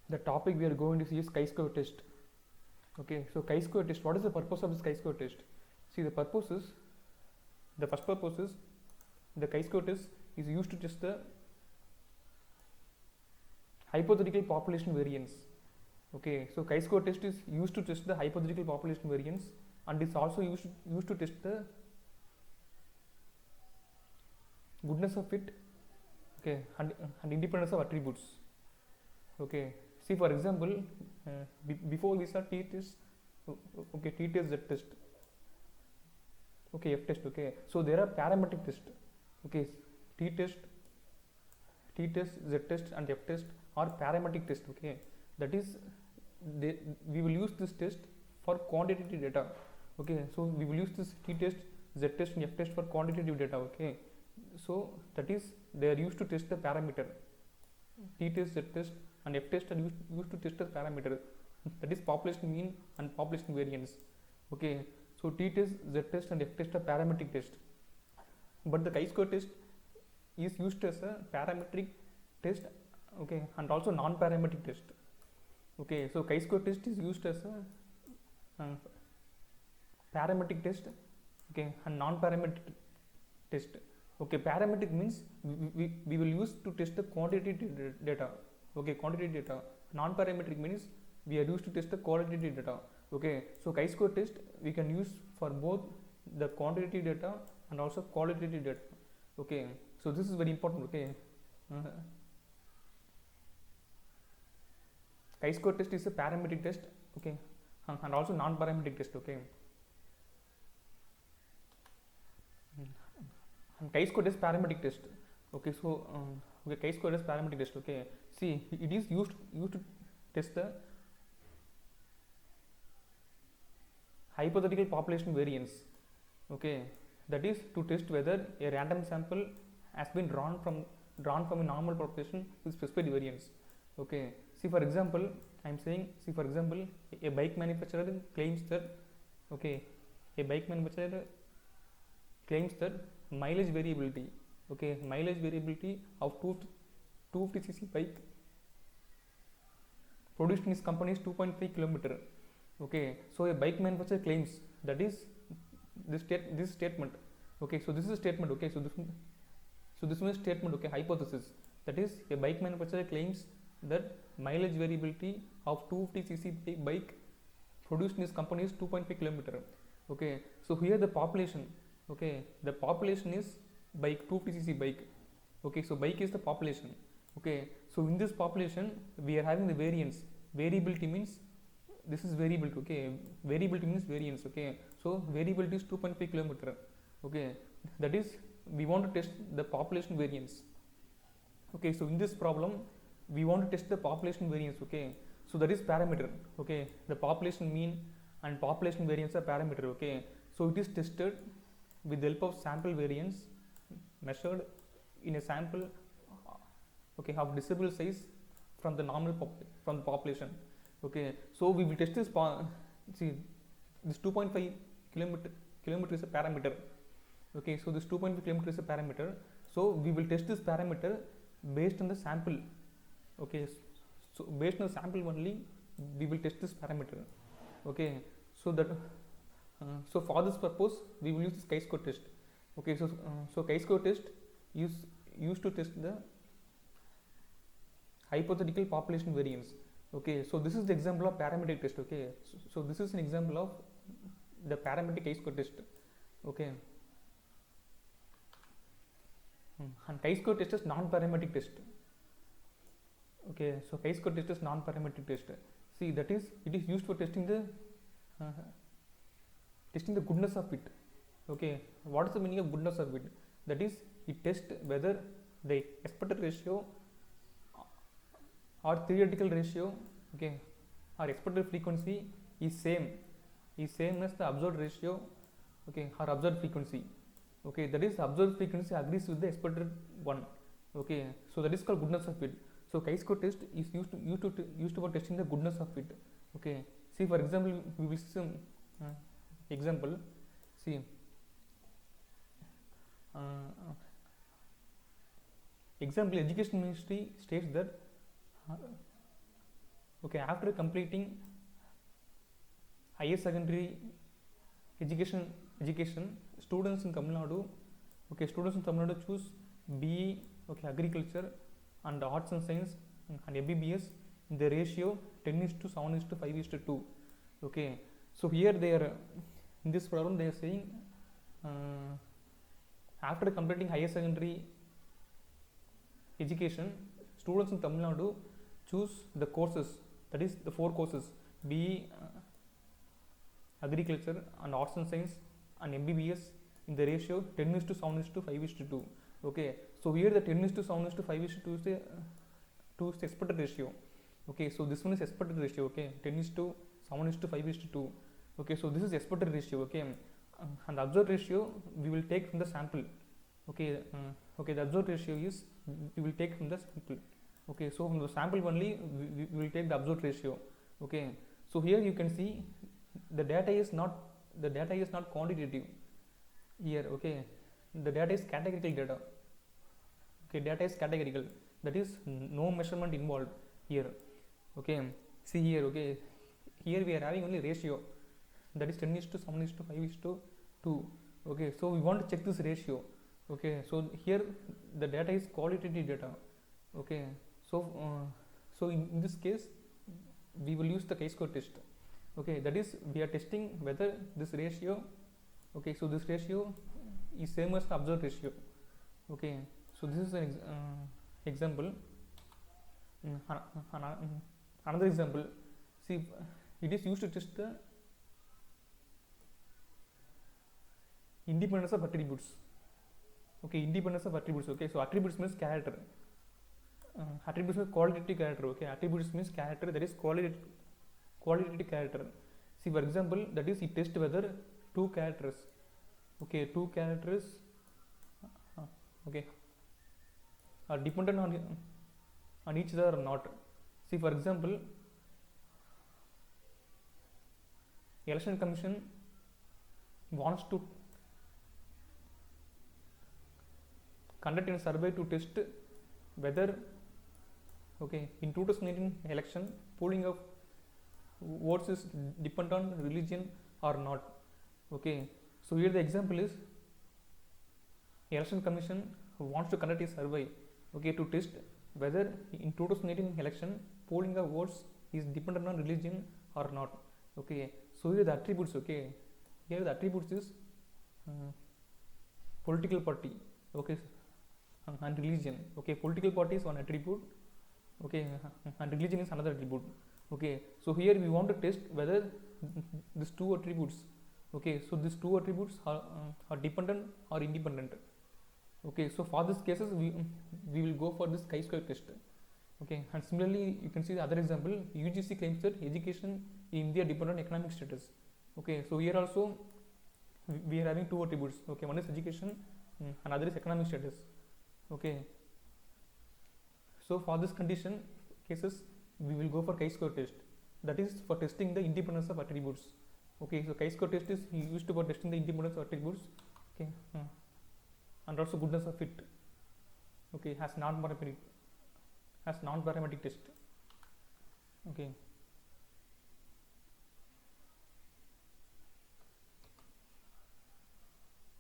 The topic we are going to see is chi-square test. Okay, so chi-square test, what is the purpose of this chi-square test? See, the first purpose is the chi-square test is used to test the hypothetical population variance. Okay, so chi-square test is used to test the hypothetical population variance, and it's also used to test the goodness of fit, okay, and independence of attributes. Okay, see, for example, before we saw t-test, okay, t-test, z-test, okay, f-test, okay, so there are parametric tests, okay, t-test, z-test and f-test are parametric tests, okay, that is, we will use this test for quantitative data, okay, so we will use this t-test, z-test and f-test for quantitative data, okay, so that is, they are used to test the parameter. T-test, z-test and f-test are used to test the parameter, that is population mean and population variance, okay, so t-test, z-test and f-test are parametric test, but the chi-square test is used as a parametric test, okay, and also non-parametric test, okay, so chi-square test is used as a parametric test, okay, and non-parametric test. Okay, parametric means we will use to test the quantitative data, okay, quantitative data. Non-parametric means we are used to test the qualitative data, okay, so chi-square test we can use for both the quantitative data and also qualitative data, okay, so this is very important, okay. Chi-square test is a parametric test, okay, and also non-parametric test, okay. And chi-square test parametric test, okay, so okay, chi-square test parametric test, okay, see, it is used to test the hypothetical population variance, okay, that is to test whether a random sample has been drawn from a normal population with specified variance, okay. See, for example, I am saying, see, for example, a bike manufacturer claims that, okay, a bike manufacturer claims that mileage variability, okay, mileage variability of 250cc bike produced in his company is 2.5 km, okay, so a bike manufacturer claims, that is this statement, okay, so this is a statement, okay, so this is a statement, okay, hypothesis, that is a bike manufacturer claims that mileage variability of 250cc bike produced in his company is 2.5 km, okay, so here the population, okay, the population is bike, 250cc bike, okay, so bike is the population, okay, so in this population we are having the variance. Variability means this is variability, okay, variability means variance, okay, so variability is 2.5 km, okay, that is we want to test the population variance, okay, so in this problem we want to test the population variance, okay, so that is parameter, okay, the population mean and population variance are parameter, okay, so it is tested with the help of sample variance measured in a sample, okay, of discernible size from the from the population, okay, so we will test this see, this 2.5 kilometer is a parameter, okay, so this 2.5 km is a parameter, so we will test this parameter based on the sample, okay, so based on the sample only we will test this parameter, okay, so that so for this purpose we will use this chi-square test, okay, so chi-square test is used to test the hypothetical population variance, okay, so this is the example of parametric test, okay, so this is an example of the parametric chi-square test, okay, and chi-square test is non-parametric test, okay, so chi-square test is non-parametric test, see, that is, it is used for testing the goodness of fit, okay, what is the meaning of goodness of fit? That is, it tests whether the expected ratio or theoretical ratio, okay, or expected frequency is same as the observed ratio, okay, or observed frequency, okay, that is observed frequency agrees with the expected one, okay, so that is called goodness of fit. So chi-square test is used for testing the goodness of fit, okay, see, for example, we will see some example, see, example, education ministry states that Okay, after completing higher secondary education, students in Tamil Nadu, okay, students in Tamil Nadu choose BE, okay, agriculture and arts and science and MBBS in the ratio 10:7:5:2. Okay, so here they are, in this problem they are saying after completing higher secondary education, students in Tamil Nadu choose the courses, that is the 4 courses, BE agriculture and arts and science and MBBS in the ratio 10:7:5:2. Okay, so here the 10:7:5:2 is the expected ratio. Okay, so this one is expected ratio. Okay, 10:7:5:2. Okay, so this is expected ratio. Okay, and the observed ratio we will take from the sample. Okay, okay, the observed ratio is we will take from the sample. Okay, so from the sample only we will take the observed ratio. Okay, so here you can see the data is not quantitative here. Okay, the data is categorical data. Okay, data is categorical, that is no measurement involved here. Okay, see here. Okay, here we are having only ratio, that is 10:7:5:2. Okay, so we want to check this ratio. Okay, so here the data is qualitative data. Okay, so so in this case we will use the chi-square test. Okay, that is we are testing whether this ratio, okay, so this ratio is same as the observed ratio. Okay, so this is an example. Another example, see, it is used to test the independence of attributes. Okay, independence of attributes. Okay, so attributes means character. Attributes means qualitative character. Okay, attributes means character, that is qualitative character. See, for example, that is it tests whether 2 characters, okay, 2 characters, okay, are dependent on each other or not. See, for example, Election Commission wants to conduct a survey to test whether, okay, in 2019 election polling of votes is dependent on religion or not. Okay, so here the example is Election Commission wants to conduct a survey, okay, to test whether in 2018 election polling of votes is dependent on religion or not. Okay, so here the attributes. Okay, here the attributes is political party, okay, and religion. Okay, political party is one attribute, okay, and religion is another attribute. Okay, so here we want to test whether these 2 attributes, okay, so these 2 attributes are dependent or independent. Okay, so for these cases we will go for this chi-square test. Okay, and similarly you can see the other example, UGC claims that education in India depend on economic status. Okay, so here also we are having 2 attributes. Okay, one is education and another is economic status. Okay, so for this condition cases we will go for chi-square test, that is for testing the independence of attributes. Okay, so chi-square test is used for testing the independence of attributes. Okay, and also goodness of fit. Okay, has non-parametric test. Okay.